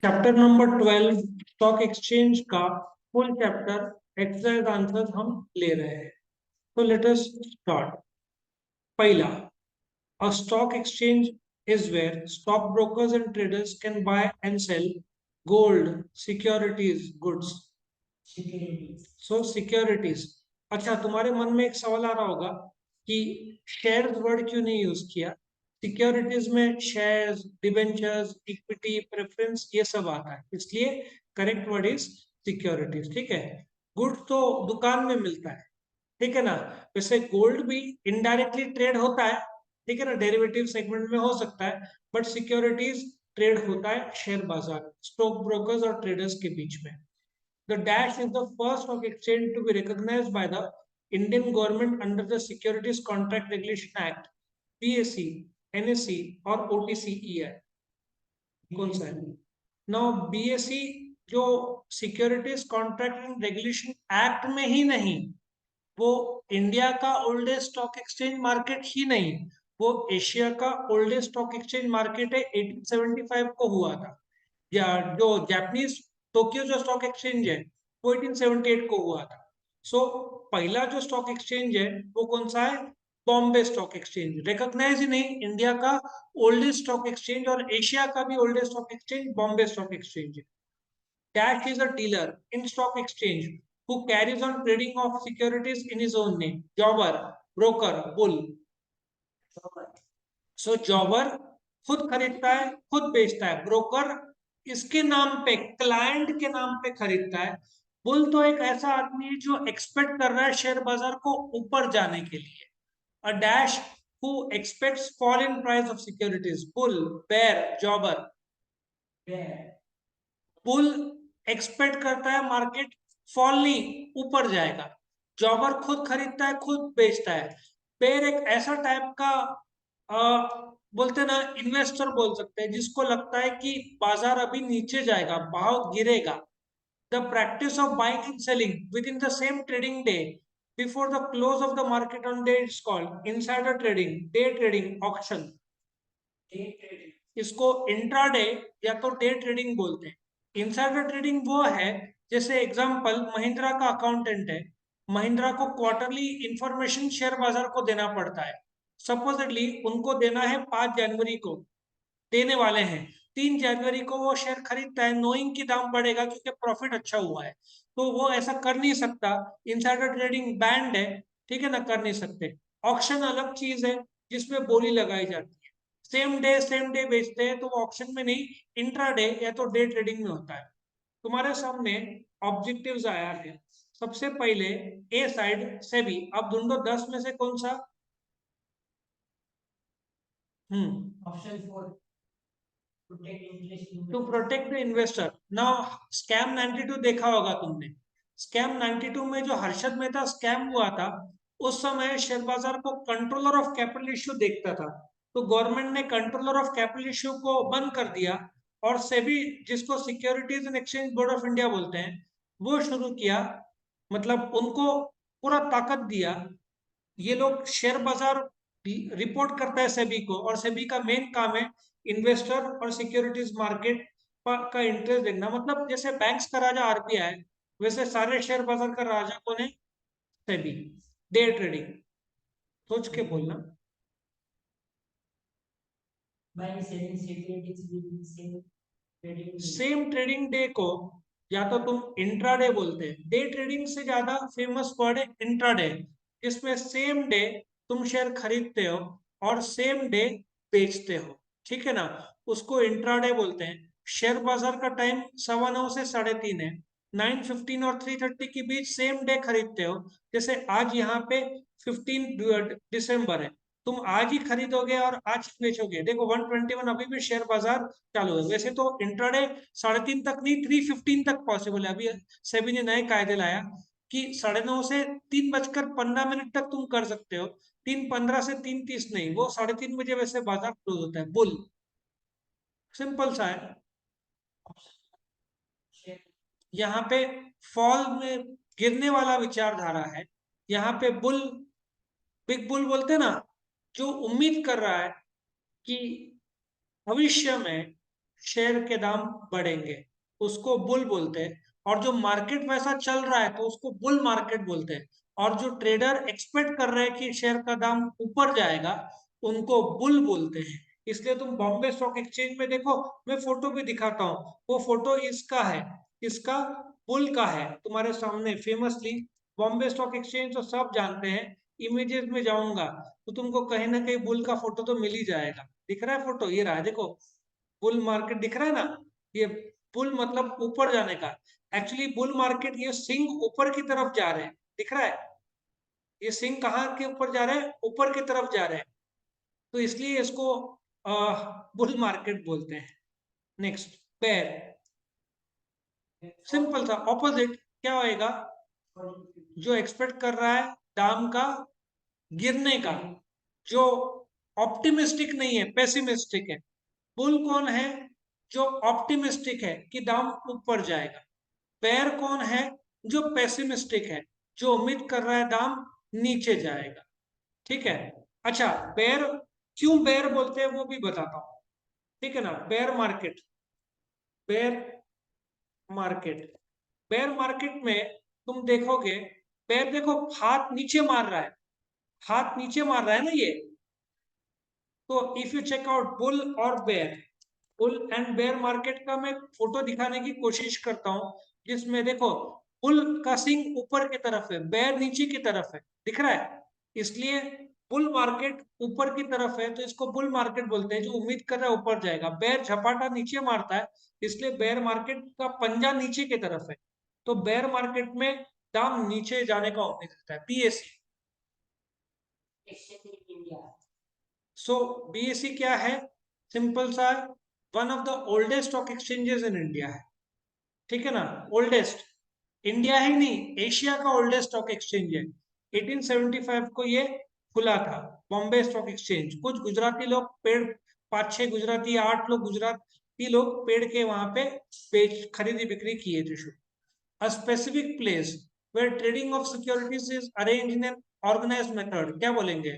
Chapter number 12 stock exchange का full chapter exercise answers हम ले रहे हैं। तो लेट अस स्टार्ट। पहला, a stock exchange is where stock brokers and traders can buy and sell gold, securities, goods. So securities. अच्छा, तुम्हारे मन में एक सवाल आ रहा होगा कि शेयर वर्ड क्यों नहीं यूज किया। सिक्योरिटीज में शेयर्स, डिबेंचर्स, इक्विटी, प्रेफरेंस ये सब आता है, इसलिए करेक्ट वर्ड इज सिक्योरिटीज। ठीक है। गुड्स तो दुकान में मिलता है, ठीक है ना। वैसे गोल्ड भी इनडायरेक्टली ट्रेड होता है, ठीक है ना, डेरिवेटिव सेगमेंट में हो सकता है, बट सिक्योरिटीज ट्रेड होता है शेयर बाजार, स्टॉक ब्रोकर्स और ट्रेडर्स के बीच में। The Dash is the first stock exchange to be recognized by the Indian government under the Securities Contract Regulation Act, PSC, NSE और OTCE है। कौन सा है? नाउ BSE जो securities contract and regulation act में ही नहीं, वो इंडिया का ओल्डेस्ट स्टॉक एक्सचेंज मार्केट ही नहीं, वो एशिया का ओल्डेस्ट स्टॉक एक्सचेंज मार्केट है। 1875 को हुआ था। या जो जापानीज टोक्यो जो स्टॉक एक्सचेंज है वो 1878 को हुआ था। सो पहला जो स्टॉक एक्सचेंज है वो कौन सा है? Bombay stock exchange. रिकॉग्नाइज ही नहीं, इंडिया का ओल्डेस्ट स्टॉक एक्सचेंज और एशिया का भी oldest stock exchange Bombay stock exchange है। Dash is a dealer in stock exchange who carries on trading of securities in his own name. Jobber, broker, bull. So जॉबर खुद खरीदता है, खुद बेचता है। ब्रोकर इसके नाम पे, क्लाइंट के नाम पे खरीदता है। बुल तो एक ऐसा आदमी है जो एक्सपेक्ट कर रहा है शेयर बाजार को ऊपर जाने के लिए। A dash who expects fall in price of securities. Bull, bear, jobber. Bull expect करता है मार्केट फॉल नहीं ऊपर जाएगा। जॉबर खुद खरीदता है, खुद बेचता है। बेयर एक ऐसा टाइप का बोलते ना, इन्वेस्टर बोल सकते हैं, जिसको लगता है कि बाजार अभी नीचे जाएगा, भाव गिरेगा। The practice of buying and selling with in the same trading day before the close of the market on day is called insider trading, day trading, auction. इसको इंट्राडे या तो डे ट्रेडिंग बोलते हैं। इनसाइडर ट्रेडिंग वो है, जैसे example Mahindra का accountant है, महिंद्रा को क्वार्टरली इंफॉर्मेशन शेयर बाजार को देना पड़ता है। सपोजिटली उनको देना है 5 जनवरी को, देने वाले हैं। 3 जनवरी को वो शेयर खरीदता है, नोइंग की दाम बढ़ेगा क्योंकि प्रॉफिट अच्छा हुआ है, तो वो ऐसा कर नहीं सकता। इनसाइडर ट्रेडिंग बैंड है, ठीक है ना, कर नहीं सकते। ऑक्शन अलग चीज है जिसमें बोली लगाई जाती है। सेम डे बेचते हैं तो वो ऑक्शन में नहीं, इंट्राडे या तो डे ट्रेडिंग में होता है। तुम्हारे सामने ऑब्जेक्टिव्स आया है। सबसे पहले ए साइड सेबी, अब ढूंढो 10 में से कौन सा। Option to protect the investor. Now scam 92 देखा होगा तुमने। स्कैम 92 में जो हर्षद मेहता स्कैम हुआ था, उस समय शेयर बाजार को कंट्रोलर ऑफ कैपिटल इश्यू देखता था, तो गवर्नमेंट ने कंट्रोलर ऑफ कैपिटल इश्यू को बंद कर दिया और सेबी, जिसको securities and exchange board of India बोलते हैं, वो शुरू किया। मतलब उनको पूरा ताकत दिया। ये लोग शेयर बाजार रिपोर्ट करता है सेबी को, और सेबी का मेन काम है इन्वेस्टर और सिक्योरिटीज मार्केट का इंटरेस्ट देखना। मतलब जैसे बैंक्स का राजा आरबीआई, वैसे सारे शेयर बाजार का राजा कौन है? सेबी। डे ट्रेडिंग, सोच के बोलना। सेम ट्रेडिंग डे को या तो तुम इंट्राडे बोलते हैं, डे ट्रेडिंग से ज्यादा फेमस वर्ड है इंट्राडे, जिसमें सेम डे तुम शेयर खरीदते हो और सेम डे बेचते हो, ठीक है ना, उसको इंट्राडे बोलते हैं। शेयर बाजार का टाइम 9:15 से 3:30 है। 9:15 और 3:30 के बीच सेम डे खरीदते हो। जैसे आज यहाँ पे 15 दिसंबर है, तुम आज ही खरीदोगे और आज ही बेचोगे। देखो 121 अभी भी शेयर बाजार चालू है। वैसे तो इंट्राडे 3:30 तक नहीं, 3:15 तक पॉसिबल है। अभी सेबी ने नए कायदे लाया कि 9:30 से 3:15 तक तुम कर सकते हो, 3:15 से 3:30 नहीं। वो 3:30 वैसे बाजार क्लोज होता है। बुल, सिंपल सा है। यहाँ पे फॉल में गिरने वाला विचारधारा है। यहाँ पे बुल, बिग बुल बोलते हैं ना, जो उम्मीद कर रहा है कि भविष्य में शेयर के दाम बढ़ेंगे, उसको बुल बोलते हैं। और जो मार्केट वैसा चल रहा है तो उसको बुल मार्केट बोलते हैं। और जो ट्रेडर एक्सपेक्ट कर रहे हैं कि शेयर का दाम ऊपर जाएगा, उनको बुल बोलते हैं। इसलिए तुम बॉम्बे स्टॉक एक्सचेंज में देखो, मैं फोटो भी दिखाता हूँ, वो फोटो इसका है, इसका बुल का है तुम्हारे सामने फेमसली। बॉम्बे स्टॉक एक्सचेंज तो सब जानते हैं, इमेजेस में जाऊंगा तो तुमको कहीं ना कहीं बुल का फोटो तो मिल ही जाएगा। दिख रहा है फोटो, ये रहा है, देखो बुल मार्केट दिख रहा है ना। ये बुल मतलब ऊपर जाने का। एक्चुअली बुल मार्केट, ये सिंह ऊपर की तरफ जा रहे हैं, दिख रहा है। ये सिंह कहाँ के ऊपर जा रहे हैं, ऊपर की तरफ जा रहे हैं, तो इसलिए इसको बुल मार्केट बोलते हैं। Next, bear. सिंपल सा ऑपोजिट क्या होएगा, जो एक्सपेक्ट कर रहा है दाम का गिरने का, जो ऑप्टिमिस्टिक नहीं है, पेसिमिस्टिक है। बुल कौन है, जो ऑप्टिमिस्टिक है कि दाम ऊपर जाएगा। बेयर कौन है, जो पेसिमिस्टिक है, जो उम्मीद कर रहा है दाम नीचे जाएगा। ठीक है। अच्छा, बेयर क्यों बेयर बोलते हैं वो भी बताता हूं, ठीक है ना। Bear market, bear market, bear market में तुम देखोगे, बेयर देखो हाथ नीचे मार रहा है, हाथ नीचे मार रहा है ना ये। तो if you check out bull और bear, bull and bear market का मैं फोटो दिखाने की कोशिश करता हूं, जिसमें देखो बुल का सिंग ऊपर की तरफ है, बेयर नीचे की तरफ है, दिख रहा है। इसलिए बुल मार्केट ऊपर की तरफ है तो इसको बुल मार्केट बोलते हैं, जो उम्मीद कर रहा है ऊपर जाएगा। बेयर झपाटा नीचे मारता है, इसलिए बेयर मार्केट का पंजा नीचे की तरफ है, तो बेयर मार्केट में दाम नीचे जाने का उम्मीद रहता है। बीएसई, सो बीएसई क्या है, सिंपल सा, one of the oldest stock exchanges in India है, ठीक है ना। ओल्डेस्ट, इंडिया ही नहीं एशिया का ओल्डेस्ट स्टॉक एक्सचेंज है। 1875 को ये खुला था, बॉम्बे स्टॉक एक्सचेंज। कुछ गुजराती लोग पेड़, 5-6 गुजराती, 8 लोग गुजराती लोग पेड़ के वहां पे बेच खरीदी बिक्री किए थे शुरू। A specific place where trading of securities is arrange in an organized method, क्या बोलेंगे,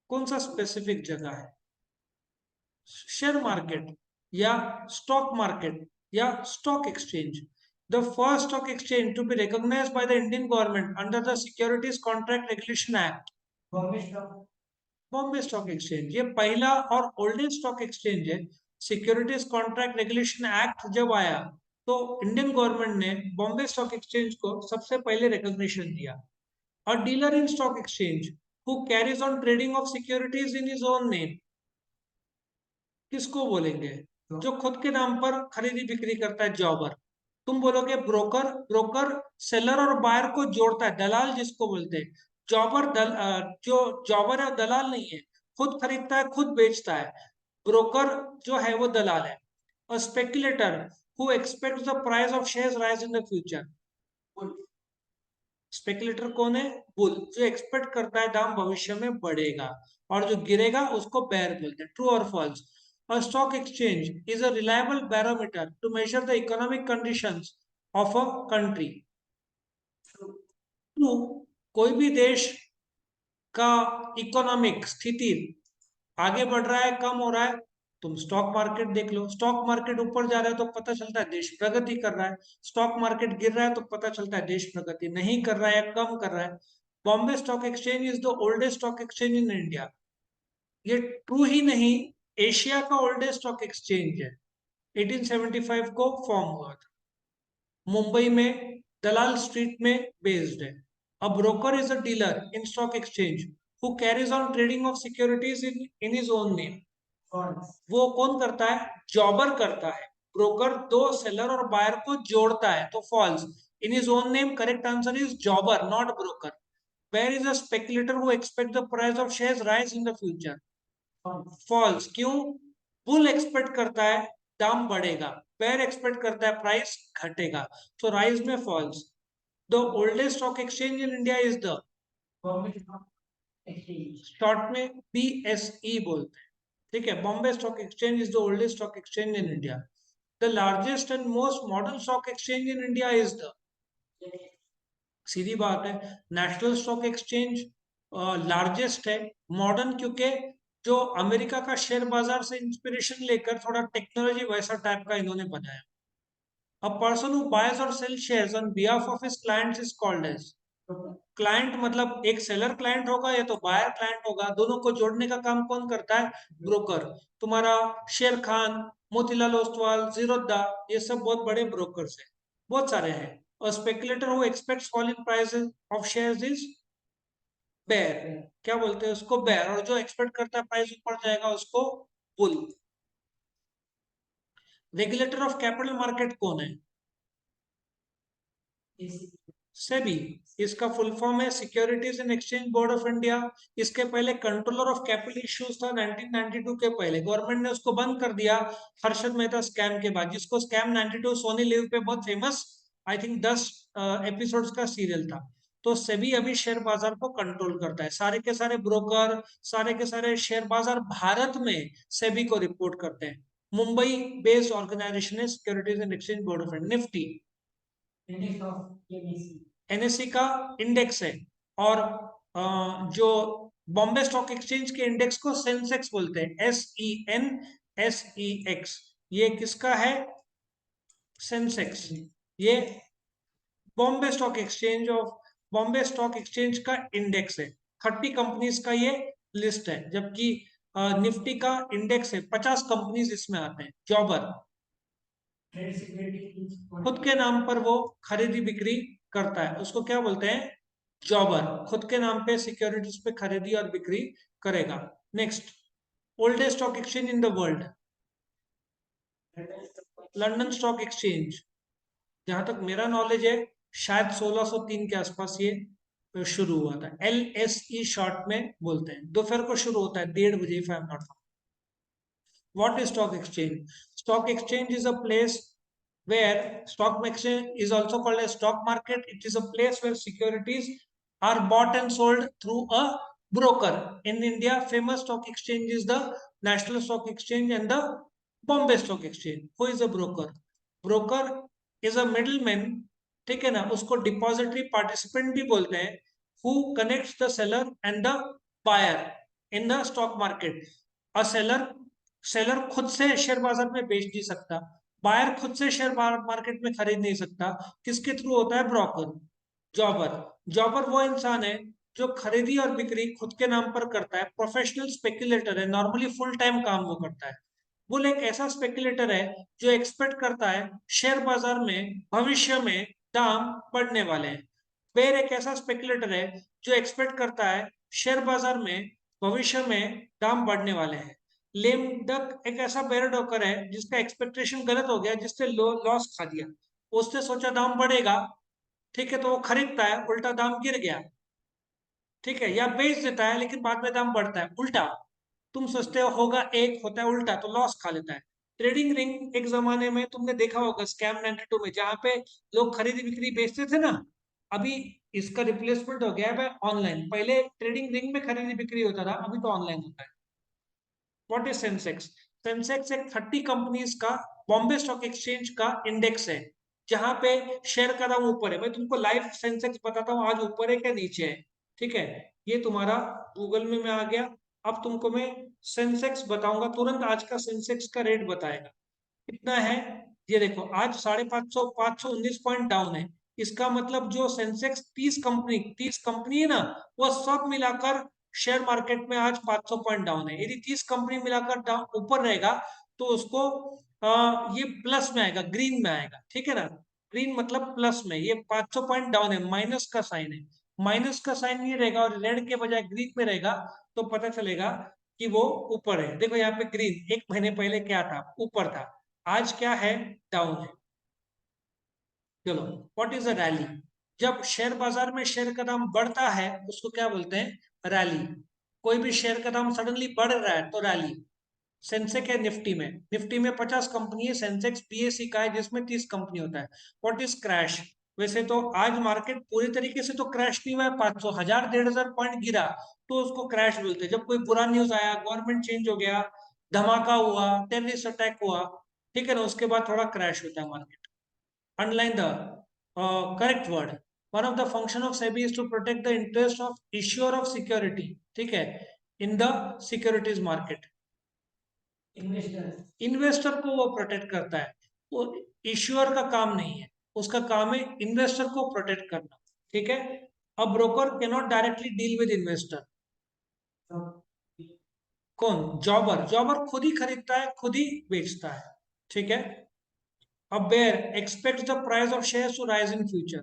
कौन सा स्पेसिफिक जगह है, शेयर मार्केट या स्टॉक मार्केट या stock exchange. The first stock exchange to be recognized by the Indian government under the Securities Contract Regulation Act, Bombay stock exchange, ये पहला और ओल्डेस्ट स्टॉक एक्सचेंज है। सिक्योरिटीज कॉन्ट्रैक्ट रेगुलेशन एक्ट जब आया तो Indian government ने Bombay stock exchange को सबसे पहले रिकॉग्निशन दिया। अ dealer in stock exchange who carries on trading of securities in his own name, किसको बोलेंगे, जो खुद के नाम पर खरीदी बिक्री करता है, जॉबर। तुम बोलोगे ब्रोकर, ब्रोकर सेलर और बायर को जोड़ता है, दलाल जिसको बोलते हैं। जॉबर जो जॉबर है दलाल नहीं है, खुद खरीदता है खुद बेचता है। ब्रोकर जो है वो दलाल है। और speculator who expects the price of shares rise in the future, speculator कौन है, बुल, जो एक्सपेक्ट करता है दाम भविष्य में बढ़ेगा, और जो गिरेगा उसको बेयर बोलते हैं। ट्रू और false, a stock exchange is a reliable barometer to measure the economic conditions of a country. True, कोई भी देश का इकोनॉमिक स्थिति आगे बढ़ रहा है कम हो रहा है, तुम स्टॉक मार्केट देख लो। स्टॉक मार्केट ऊपर जा रहा है तो पता चलता है देश प्रगति कर रहा है, स्टॉक मार्केट गिर रहा है तो पता चलता है देश प्रगति नहीं कर रहा है या कम कर रहा है। Bombay stock exchange is the oldest stock exchange in India, ये ट्रू ही नहीं, एशिया का ओल्डेस्ट स्टॉक एक्सचेंज है। 1875 को फॉर्म हुआ था, मुंबई में दलाल स्ट्रीट में बेस्ड है। A broker is a dealer in stock exchange who carries on trading of securities in his own name, वो कौन करता है, जॉबर करता है। ब्रोकर दो सेलर और बायर को जोड़ता है, तो false, in his own name, correct answer is jobber not broker. Where is a speculator who expect the price of shares rise in the future, false, क्यों, बुल एक्सपेक्ट करता है दाम बढ़ेगा, बेयर एक्सपेक्ट करता है प्राइस घटेगा, तो rise में falls. The oldest stock exchange in India is the, short में बीएसई बोलते हैं, ठीक है। Bombay stock exchange is the oldest stock exchange in India. The largest and most modern stock exchange in India is the, सीधी बात है, national stock exchange largest है, modern क्योंकि जो अमेरिका का शेयर बाजार से इंस्पिरेशन लेकर थोड़ा टेक्नोलॉजी वैसा टाइप का इन्होंने बनाया। A person who buys or sells shares on behalf of his clients is called as। Client मतलब एक सेलर क्लाइंट होगा या तो बायर क्लाइंट होगा, दोनों को जोड़ने का काम कौन करता है? ब्रोकर। तुम्हारा शेर खान, मोतीलाल ओसवाल, जीरोधा, ये सब बहुत बड़े ब्रोकर्स हैं, बहुत सारे हैं। और speculator who expects falling prices of shares is bear. क्या बोलते हैं उसको? बेयर। और जो एक्सपेक्ट करता है प्राइस ऊपर जाएगा उसको bull. Regulator of capital market कौन है? सेबी। इसका फुल फॉर्म है securities and exchange board of India. इसके पहले कंट्रोलर ऑफ कैपिटल इश्यूज था 1992 के पहले, गवर्नमेंट ने उसको बंद कर दिया हर्षद मेहता स्कैम के बाद, जिसको स्कैम 92 सोनी लिव पे बहुत फेमस, आई थिंक 10 एपिसोड्स का सीरियल था। तो सेबी अभी शेयर बाजार को कंट्रोल करता है, सारे के सारे ब्रोकर, सारे के सारे शेयर बाजार भारत में सेबी को रिपोर्ट करते हैं। मुंबई बेस्ड ऑर्गेनाइजेशन है securities and exchange board of India. Nifty NSC का इंडेक्स है। और जो बॉम्बे स्टॉक एक्सचेंज के इंडेक्स को सेंसेक्स बोलते हैं, SENSEX। ये किसका है? सेंसेक्स। ये Bombay stock exchange Bombay stock exchange का इंडेक्स है। 30 कंपनीज का ये लिस्ट है, जबकि निफ्टी का इंडेक्स है 50 कंपनीज इसमें आते हैं। जॉबर खुद के नाम पर वो खरीदी बिक्री करता है, उसको क्या बोलते हैं? जॉबर। खुद के नाम पे सिक्योरिटीज पे खरीदी और बिक्री करेगा। Next, oldest stock exchange in the world, London stock exchange. जहां तक मेरा नॉलेज है शायद 1603 के आसपास ये शुरू हुआ था। LSE शॉर्ट में बोलते हैं। दोपहर को शुरू होता है 1:30 if I am not wrong. What is stock exchange? Stock exchange is a place where stock exchange is also called a stock market. It is a place where securities are bought and sold through a broker. In India, famous stock exchange is the National Stock Exchange and the Bombay Stock Exchange. Who is a broker? Broker is a middleman, ठीक है ना, उसको depository participant भी बोलते हैं, who connects the seller and the buyer in the stock market. A seller खुद से share बाजार में बेच नहीं सकता, बायर खुद से शेयर मार्केट में खरीद नहीं सकता, किसके थ्रू होता है? ब्रोकर। जॉबर, जॉबर वो इंसान है जो खरीदी और बिक्री खुद के नाम पर करता है, प्रोफेशनल स्पेक्युलेटर है, नॉर्मली फुल टाइम काम वो करता है। बुल एक ऐसा स्पेक्युलेटर है जो एक्सपेक्ट करता है शेयर बाजार में भविष्य में दाम बढ़ने वाले हैं। बेर एक ऐसा स्पेक्युलेटर है जो एक्सपेक्ट करता है शेयर बाजार में भविष्य में दाम बढ़ने वाले हैं। लेम डक एक ऐसा बेयर डॉकर है जिसका एक्सपेक्टेशन गलत हो गया, जिसने लॉस खा दिया। उसने सोचा दाम बढ़ेगा, ठीक है, तो वो खरीदता है, उल्टा दाम गिर गया, ठीक है, या बेच देता है लेकिन बाद में दाम बढ़ता है, उल्टा। तुम सोचते हो होगा एक, होता है उल्टा, तो लॉस खा लेता है। ट्रेडिंग रिंग एक जमाने में तुमने देखा होगा स्कैम 92 में, जहां पे लोग खरीदी बिक्री बेचते थे ना, अभी इसका रिप्लेसमेंट हो गया है ऑनलाइन। पहले ट्रेडिंग रिंग में खरीदी बिक्री होता था, अभी तो ऑनलाइन होता है। What is Sensex? सेंसेक्स एक 30 कंपनीज का बॉम्बे स्टॉक एक्सचेंज का इंडेक्स है, जहां पे शेयर का दाम ऊपर है। मैं तुमको लाइव सेंसेक्स बताता हूँ आज ऊपर है क्या नीचे है, ठीक है। ये तुम्हारा गूगल में आ गया। अब तुमको मैं सेंसेक्स बताऊंगा, तुरंत आज का सेंसेक्स का रेट बताएगा कितना है। ये देखो आज 519 पॉइंट डाउन है। इसका मतलब जो सेंसेक्स 30 कंपनी है ना, वो सब मिलाकर शेयर मार्केट में आज 500 पॉइंट डाउन है। यदि 30 कंपनी मिलाकर ऊपर रहेगा तो उसको ये प्लस में आएगा, ग्रीन में आएगा, ठीक है ना। ग्रीन मतलब प्लस में, ये 500 पॉइंट डाउन है, माइनस का साइन है। माइनस का साइन नहीं रहेगा और रेड के बजाय ग्रीन में रहेगा, तो पता चलेगा कि वो ऊपर है। देखो यहाँ पे ग्रीन, एक महीने पहले क्या था? ऊपर था। आज क्या है? डाउन है। चलो, व्हाट इज अ रैली? जब शेयर बाजार में शेयर का दाम बढ़ता है उसको क्या बोलते हैं? रैली। कोई भी शेयर का दाम सडनली बढ़ रहा है तो रैली। सेंसेक्स है निफ्टी में, निफ्टी में 50 कंपनी है, सेंसेक्स पीएससी का है जिसमें 30 कंपनी होता है। What is crash? वैसे तो आज मार्केट पूरी तरीके से तो क्रैश नहीं हुआ है, 500 हजार 1,500 पॉइंट गिरा तो उसको क्रैश बोलते हैं। जब कोई बुरा न्यूज आया, गवर्नमेंट चेंज हो गया, धमाका हुआ, टेररिस्ट अटैक हुआ, ठीक है ना, उसके बाद थोड़ा क्रैश होता है market. Underline the correct word. One of the function of SEBI is to protect the interest of issuer of security. ठीक है, in the securities market. Investor को वो प्रोटेक्ट करता है, वो इश्यूअर का काम नहीं है, उसका काम है इन्वेस्टर को प्रोटेक्ट करना। ठीक है। अब broker can not directly deal with investor. कौन? जॉबर। जॉबर खुद ही खरीदता है, खुद ही बेचता है। ठीक है। अब bear expect the price of share to rise in future.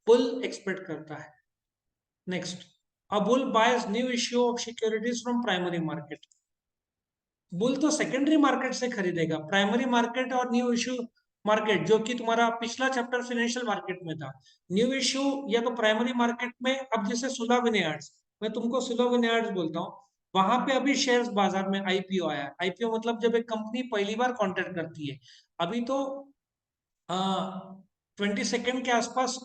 Bull expect करता है। Next, a bull buys new issue of securities from primary market. Bull तो सेकेंडरी मार्केट से खरीदेगा, प्राइमरी मार्केट और न्यू इश्यू मार्केट जो कि तुम्हारा पिछला चैप्टर फाइनेंशियल मार्केट में था। न्यू इश्यू या तो प्राइमरी मार्केट में, अब जैसे सुला विनयार्ड्स, मैं तुमको सुला विनयार्ड्स बोलता हूँ, वहां पे अभी शेयर्स बाजार में आईपीओ आया। आईपीओ मतलब जब एक कंपनी पहली बार कॉन्ट्रैक्ट करती है। अभी तो 22 के आसपास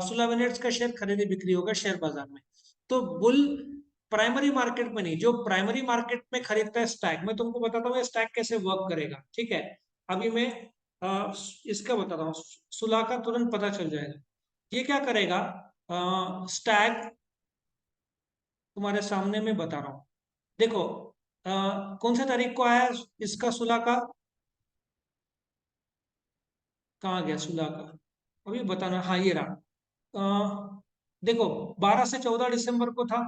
सुला विनयार्ड्स का शेयर खरीदी बिक्री होगा शेयर बाजार में। तो बुल प्राइमरी मार्केट में नहीं, जो प्राइमरी मार्केट में खरीदता है स्टैक, मैं तुमको बताता हूँ स्टैक कैसे वर्क करेगा। ठीक है। अभी मैं इसका बताता हूँ, सुला का तुरंत पता चल जाएगा। ये क्या करेगा, स्टैक तुम्हारे सामने में बता रहा हूँ। देखो, कौन सा तारीख को आया इसका सुला का, कहाँ गया सुला का, अभी बताना। हाँ ये रहा। देखो, 12 से 14 दिसंबर को था।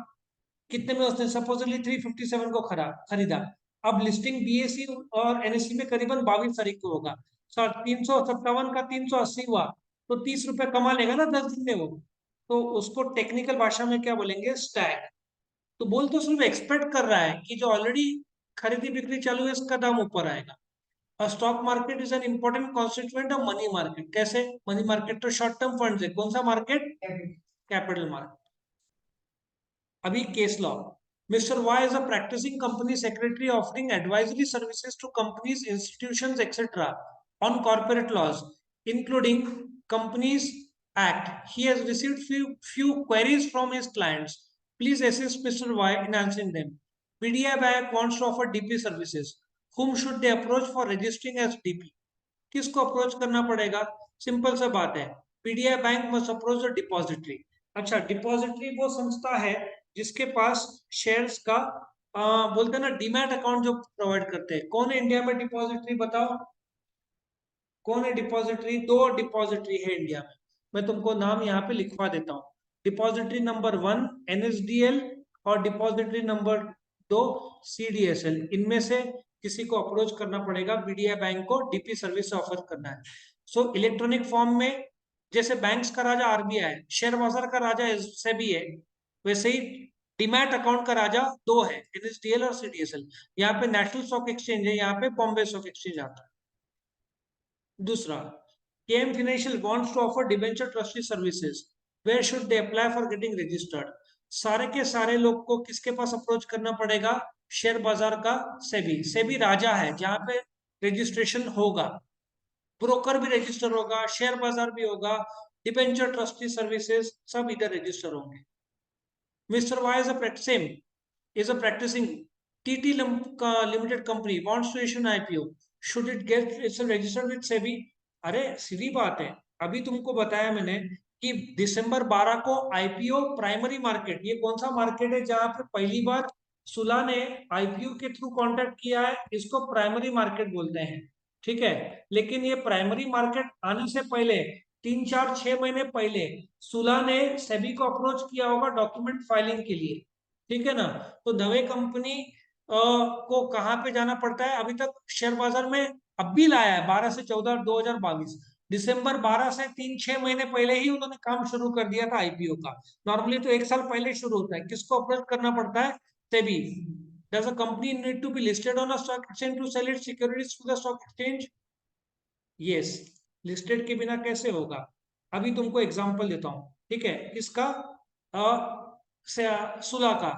कितने में उसने सपोजली 357 को खरीदा। अब लिस्टिंग बीएसई और एनएसई में करीबन 22 तारीख को होगा। सर 357 का 380 हुआ, तो 30 रुपए कमा लेगा ना 10 दिन में वो। तो उसको टेक्निकल भाषा में क्या बोलेंगे, स्टैक। तो बोल तो सिर्फ एक्सपेक्ट कर रहा है कि जो ऑलरेडी खरीदी बिक्री चालू है इसका दाम ऊपर आएगा। और stock market is an important constituent of money market. कैसे? मनी मार्केट तो शॉर्ट टर्म फंड है, कौन सा मार्केट? Capital market. अभी case law, mister Y is a practising company secretary offering advisory services to companies, institutions etcetera on corporate laws including companies act. He has received few queries from his clients. Please assist Mr. Y in answering them. PDI Bank wants to offer DP services. Whom should they approach for registering as DP? किसको approach करना पड़ेगा? Simple सा बात है, PDI bank must approach the depository. अच्छा, depository वो संस्था है जिसके पास शेयर्स का बोलते हैं ना डीमैट अकाउंट जो प्रोवाइड करते हैं। कौन है इंडिया में डिपॉजिटरी, बताओ कौन है डिपॉजिटरी? दो डिपॉजिटरी है इंडिया में, मैं तुमको नाम यहाँ पे लिखवा देता हूँ। डिपॉजिटरी नंबर 1 एनएसडीएल, और डिपॉजिटरी नंबर 2 सीडीएसएल। इनमें से किसी को अप्रोच करना पड़ेगा, बीडीआई बैंक को डीपी सर्विस ऑफर करना है। सो इलेक्ट्रॉनिक फॉर्म में, जैसे बैंक्स का राजा आरबीआई है, शेयर बाजार का राजा सेबी है, वैसे ही डीमैट अकाउंट का राजा दो है, एनएसडीएल और सीडीएसएल। यहाँ पे नेशनल स्टॉक एक्सचेंज है, यहाँ पे बॉम्बे स्टॉक एक्सचेंज आता है। दूसरा, KM financial wants to offer debenture trustee services. Where should they apply for getting registered? सारे के सारे लोग को किसके पास अप्रोच करना पड़ेगा? शेयर बाजार का सेबी। सेबी राजा है जहां पे रजिस्ट्रेशन होगा, ब्रोकर भी रजिस्टर होगा, शेयर बाजार भी होगा, डिबेंचर ट्रस्टी सर्विसेज सब इधर रजिस्टर होंगे। Mister Y is a practicing TT limited company wants to issue an IPO. Should it get itself registered with SEBI? अरे सीधी बात है, अभी तुमको बताया मैंने कि दिसंबर 12 को आईपीओ प्राइमरी मार्केट, ये कौन सा मार्केट है जहां पे पहली बार सुला ने आईपीओ के थ्रू कॉन्टैक्ट किया है, इसको प्राइमरी मार्केट बोलते हैं। ठीक है। लेकिन ये प्राइमरी मार्केट आने से पहले 3 4 6 महीने पहले सुला ने सेबी को अप्रोच किया होगा डॉक्यूमेंट फाइलिंग के लिए। ठीक है ना। तो नवे कंपनी को कहाँ पे जाना पड़ता है? अभी तक शेयर बाजार में अब भी लाया है 12 से 14 2022, दिसंबर 12 से 3 6 महीने पहले ही उन्होंने काम शुरू कर दिया था आईपीओ का। नॉर्मली तो 1 साल पहले शुरू होता है। किसको अप्रोच करना पड़ता है? SEBI. Does a company need to be listed on a stock exchange to sell its securities to the stock exchange? Yes. Listed के बिना कैसे होगा? अभी तुमको एग्जांपल देता हूं। ठीक है, किसका? सुला का।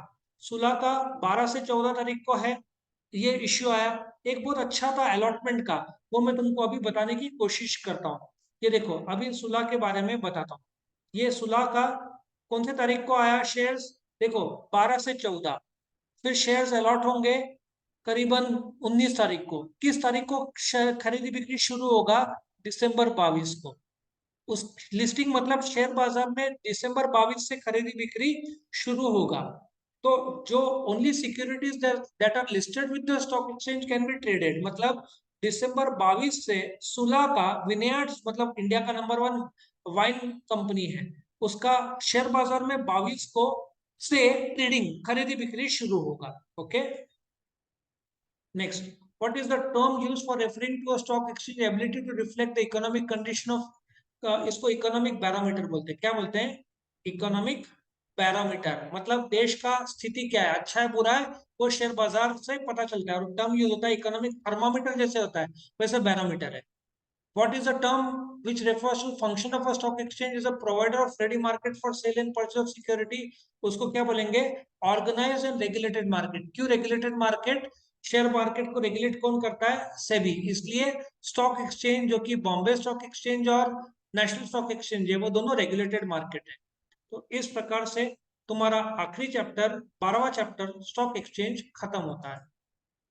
सुला का 12 से 14 तारीख को है ये इश्यू आया। एक बहुत अच्छा था अलॉटमेंट का, वो मैं तुमको अभी बताने की कोशिश करता हूँ। ये देखो, अभी सुला के बारे में बताता हूँ। ये सुला का कौन से तारीख को आया शेयर्स? देखो, 12 से 14। फिर शेयर्स अलॉट होंगे करीबन 19 तारीख को। किस तारीख को खरीदी बिक्री शुरू होगा? दिसंबर 22 को। उस लिस्टिंग मतलब शेयर बाजार में दिसंबर 22 से खरीदी बिक्री शुरू होगा। तो जो only securities that are listed with the stock exchange can be traded, मतलब दिसंबर 22 से 16 का विनयार्ड्स, मतलब इंडिया का नंबर 1 वाइन कंपनी है, उसका शेयर बाजार में 22 को से ट्रेडिंग, खरीदी बिक्री शुरू होगा। Okay, next, what is the term used for referring to a stock exchange ability to reflect the economic condition of, इसको इकोनॉमिक बैरोमीटर बोलते हैं। क्या बोलते हैं? इकोनॉमिक बैरोमीटर, मतलब देश का स्थिति क्या है, अच्छा है बुरा है, वो शेयर बाजार से पता चलता है। और टर्म यूज होता है इकोनॉमिक थर्मामीटर, जैसे होता है वैसे बैरोमीटर है। What is the term which refers to function of a stock exchange is a provider of ready market for sale and purchase of security, उसको क्या बोलेंगे? Organized and regulated market. क्यों regulated market? Share market को regulate कौन करता है? सेबी। इसलिए stock exchange, जो कि बॉम्बे स्टॉक एक्सचेंज और नेशनल स्टॉक एक्सचेंज है, वो दोनों रेगुलेटेड मार्केट है। तो इस प्रकार से तुम्हारा आखिरी चैप्टर 12वां चैप्टर स्टॉक एक्सचेंज खत्म होता है।